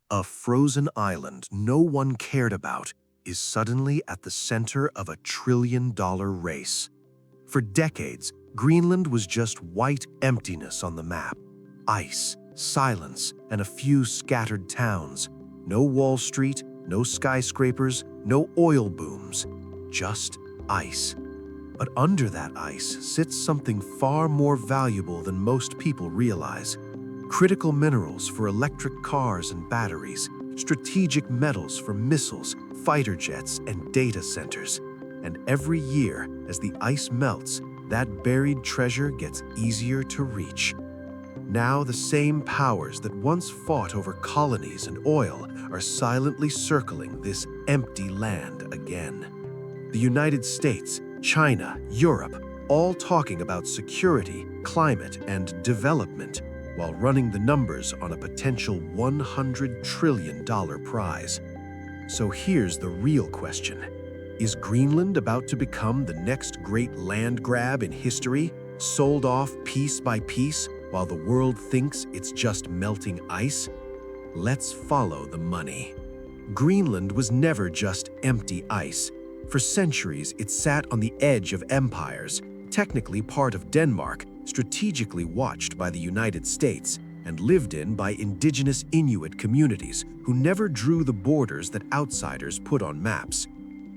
A frozen island no one cared about is suddenly at the center of a trillion-dollar race. For decades, Greenland was just white emptiness on the map. Ice, silence, and a few scattered towns. No Wall Street, no skyscrapers, no oil booms. Just ice. But under that ice sits something far more valuable than most people realize. Critical minerals for electric cars and batteries, strategic metals for missiles, fighter jets, and data centers. And every year, as the ice melts, that buried treasure gets easier to reach. Now the same powers that once fought over colonies and oil are silently circling this empty land again. The United States, China, Europe, all talking about security, climate, and development, while running the numbers on a potential $100 trillion prize. So here's the real question. Is Greenland about to become the next great land grab in history, sold off piece by piece while the world thinks it's just melting ice? Let's follow the money. Greenland was never just empty ice. For centuries, it sat on the edge of empires, technically part of Denmark, strategically watched by the United States, and lived in by indigenous Inuit communities who never drew the borders that outsiders put on maps.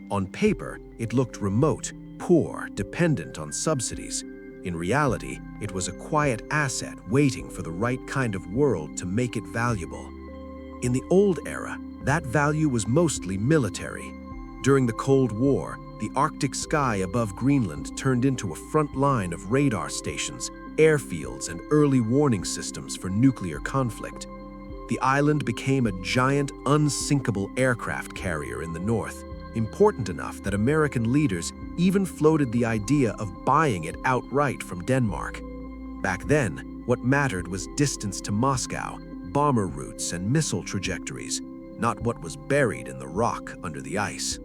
On paper, it looked remote, poor, dependent on subsidies. In reality, it was a quiet asset waiting for the right kind of world to make it valuable. In the old era, that value was mostly military. During the Cold War, the Arctic sky above Greenland turned into a front line of radar stations, airfields, and early warning systems for nuclear conflict. The island became a giant, unsinkable aircraft carrier in the north, important enough that American leaders even floated the idea of buying it outright from Denmark. Back then, what mattered was distance to Moscow, bomber routes, and missile trajectories, not what was buried in the rock under the ice.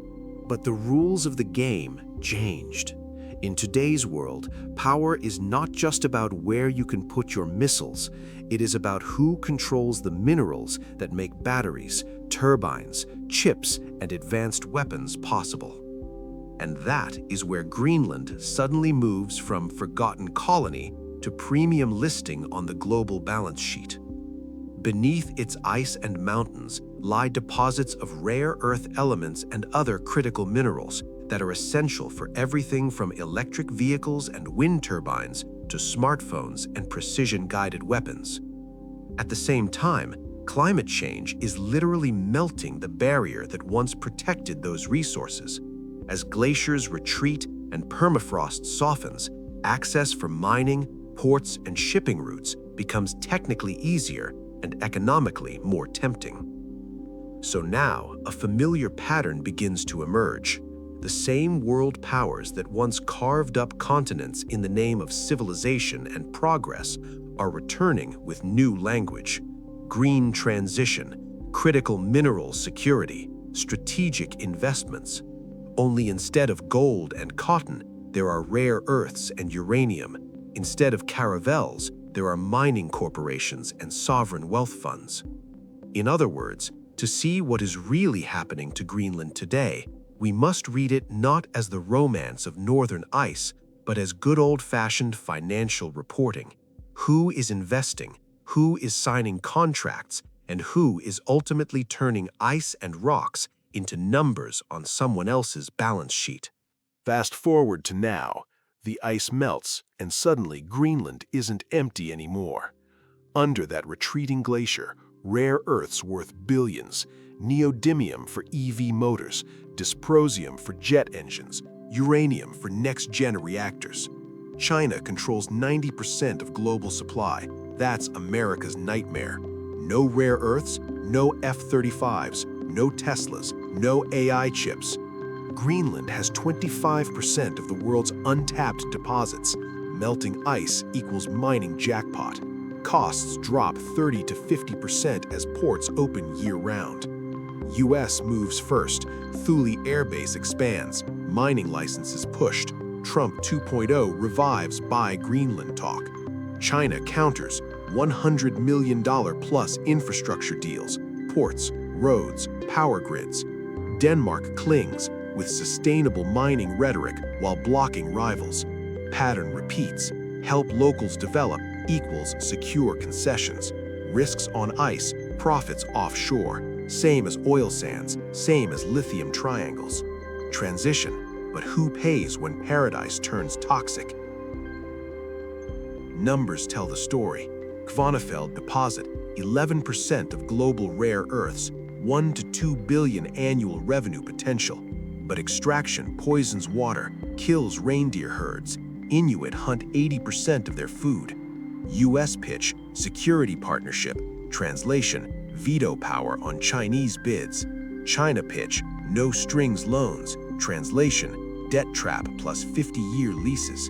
But the rules of the game changed. In today's world, power is not just about where you can put your missiles. It is about who controls the minerals that make batteries, turbines, chips, and advanced weapons possible. And that is where Greenland suddenly moves from forgotten colony to premium listing on the global balance sheet. Beneath its ice and mountains lie deposits of rare earth elements and other critical minerals that are essential for everything from electric vehicles and wind turbines to smartphones and precision-guided weapons. At the same time, climate change is literally melting the barrier that once protected those resources. As glaciers retreat and permafrost softens, access for mining, ports, and shipping routes becomes technically easier and economically more tempting. So now, a familiar pattern begins to emerge. The same world powers that once carved up continents in the name of civilization and progress are returning with new language. Green transition, critical mineral security, strategic investments. Only instead of gold and cotton, there are rare earths and uranium. Instead of caravels, there are mining corporations and sovereign wealth funds. In other words, to see what is really happening to Greenland today, we must read it not as the romance of northern ice, but as good old-fashioned financial reporting. Who is investing, who is signing contracts, and who is ultimately turning ice and rocks into numbers on someone else's balance sheet. Fast forward to now. The ice melts, and suddenly Greenland isn't empty anymore. Under that retreating glacier, rare earths worth billions, neodymium for EV motors, dysprosium for jet engines, uranium for next-gen reactors. China controls 90% of global supply. That's America's nightmare. No rare earths, no F-35s, no Teslas, no AI chips. Greenland has 25% of the world's untapped deposits. Melting ice equals mining jackpot. Costs drop 30 to 50% as ports open year-round. US moves first. Thule Air Base expands. Mining licenses pushed. Trump 2.0 revives Buy Greenland talk. China counters $100 million plus infrastructure deals. ports, roads, power grids. Denmark clings with sustainable mining rhetoric while blocking rivals. Pattern repeats. Help locals develop equals secure concessions. Risks on ice, profits offshore. Same as oil sands, same as lithium triangles. Transition, but who pays when paradise turns toxic? Numbers tell the story. Kvanefjeld deposit, 11% of global rare earths, 1 to 2 billion annual revenue potential. But extraction poisons water, kills reindeer herds. Inuit hunt 80% of their food. US pitch, security partnership. Translation, veto power on Chinese bids. China pitch, no strings loans. Translation, debt trap plus 50-year leases.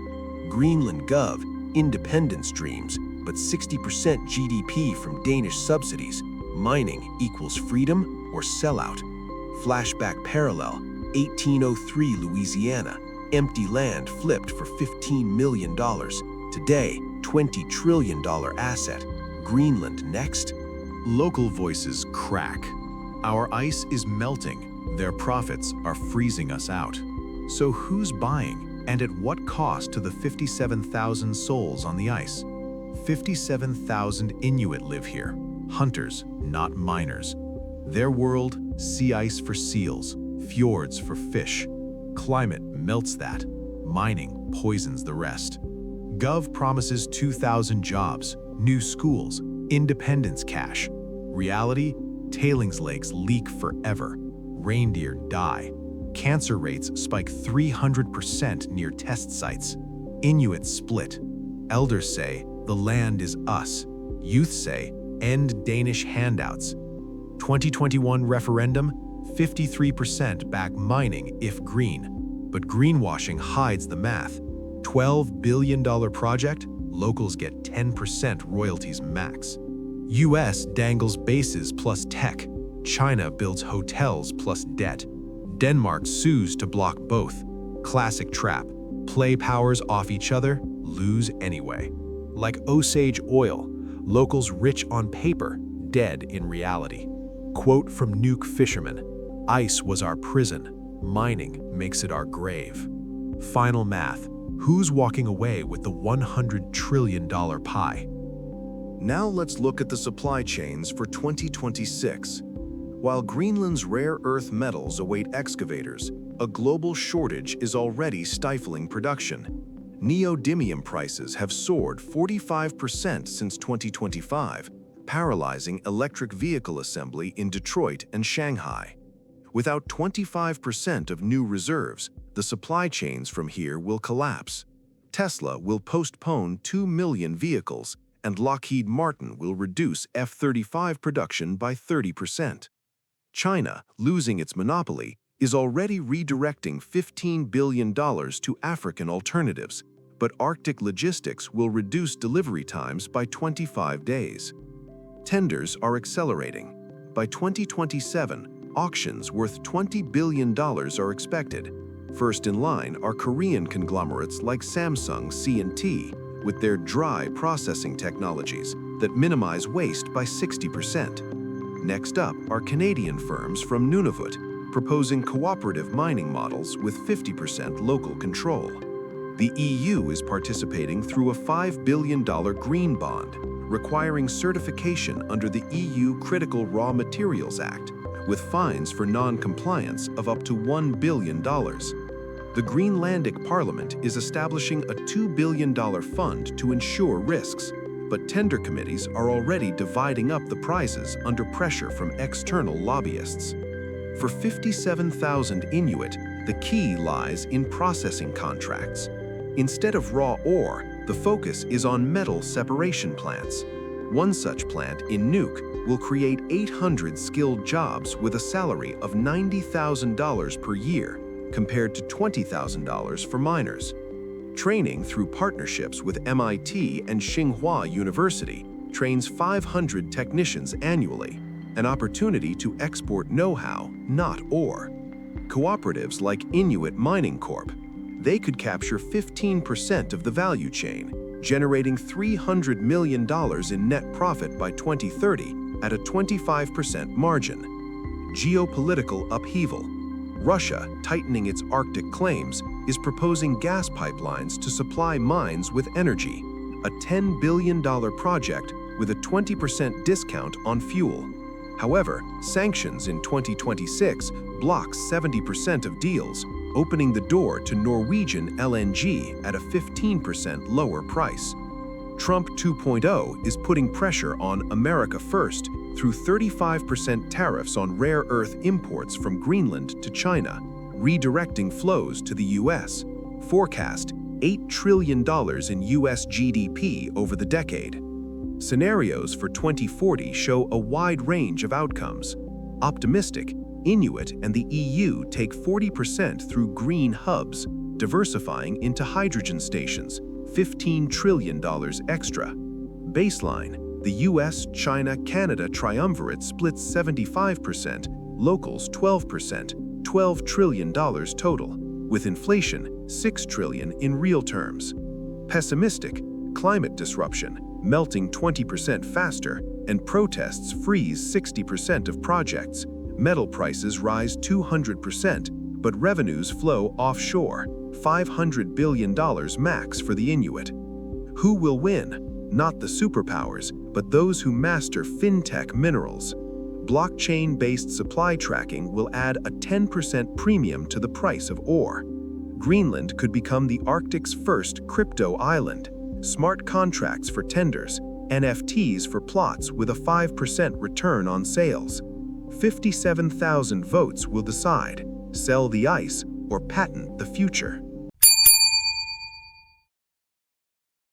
Greenland gov, independence dreams, but 60% GDP from Danish subsidies. Mining equals freedom or sellout. Flashback parallel, 1803 Louisiana. Empty land flipped for $15 million. Today, $20 trillion asset. Greenland next? Local voices crack. Our ice is melting. Their profits are freezing us out. So who's buying, and at what cost to the 57,000 souls on the ice? 57,000 Inuit live here. Hunters, not miners. Their world, sea ice for seals, fjords for fish. Climate melts that. Mining poisons the rest. Gov promises 2,000 jobs, new schools, independence cash. Reality, tailings lakes leak forever. Reindeer die. Cancer rates spike 300% near test sites. Inuit split. Elders say, the land is us. Youth say, end Danish handouts. 2021 referendum, 53% back mining if green. But greenwashing hides the math. $12 billion project, locals get 10% royalties max. US dangles bases plus tech. China builds hotels plus debt. Denmark sues to block both. Classic trap. Play powers off each other, lose anyway. Like Osage oil, locals rich on paper, dead in reality. Quote from Nuke fisherman, ice was our prison, mining makes it our grave. Final math, who's walking away with the $100 trillion pie? Now let's look at the supply chains for 2026. While Greenland's rare earth metals await excavators, a global shortage is already stifling production. Neodymium prices have soared 45% since 2025, paralyzing electric vehicle assembly in Detroit and Shanghai. Without 25% of new reserves, the supply chains from here will collapse. Tesla will postpone 2 million vehicles, and Lockheed Martin will reduce F-35 production by 30%. China, losing its monopoly, is already redirecting $15 billion to African alternatives, but Arctic logistics will reduce delivery times by 25 days. Tenders are accelerating. By 2027, auctions worth $20 billion are expected. First in line are Korean conglomerates like Samsung C&T, with their dry processing technologies that minimize waste by 60%. Next up are Canadian firms from Nunavut, proposing cooperative mining models with 50% local control. The EU is participating through a $5 billion green bond, requiring certification under the EU Critical Raw Materials Act, with fines for non-compliance of up to $1 billion. The Greenlandic Parliament is establishing a $2 billion fund to ensure risks, but tender committees are already dividing up the prizes under pressure from external lobbyists. For 57,000 Inuit, the key lies in processing contracts. Instead of raw ore, the focus is on metal separation plants. One such plant in Nuuk will create 800 skilled jobs with a salary of $90,000 per year, compared to $20,000 for miners. Training through partnerships with MIT and Tsinghua University trains 500 technicians annually, an opportunity to export know-how, not ore. Cooperatives like Inuit Mining Corp. They could capture 15% of the value chain, generating $300 million in net profit by 2030 at a 25% margin. Geopolitical upheaval. Russia, tightening its Arctic claims, is proposing gas pipelines to supply mines with energy, a $10 billion project with a 20% discount on fuel. However, sanctions in 2026 block 70% of deals, opening the door to Norwegian LNG at a 15% lower price. Trump 2.0 is putting pressure on America First through 35% tariffs on rare earth imports from Greenland to China, redirecting flows to the U.S. Forecast $8 trillion in U.S. GDP over the decade. Scenarios for 2040 show a wide range of outcomes. Optimistic, Inuit and the EU take 40% through green hubs, diversifying into hydrogen stations, $15 trillion extra. Baseline, the US, China, Canada triumvirate splits 75%, locals 12%, $12 trillion total, with inflation $6 trillion in real terms. Pessimistic, climate disruption, melting 20% faster, and protests freeze 60% of projects. Metal prices rise 200%, but revenues flow offshore, $500 billion max for the Inuit. Who will win? Not the superpowers, but those who master fintech minerals. Blockchain-based supply tracking will add a 10% premium to the price of ore. Greenland could become the Arctic's first crypto island. Smart contracts for tenders, NFTs for plots with a 5% return on sales. 57,000 votes will decide, sell the ice or patent the future.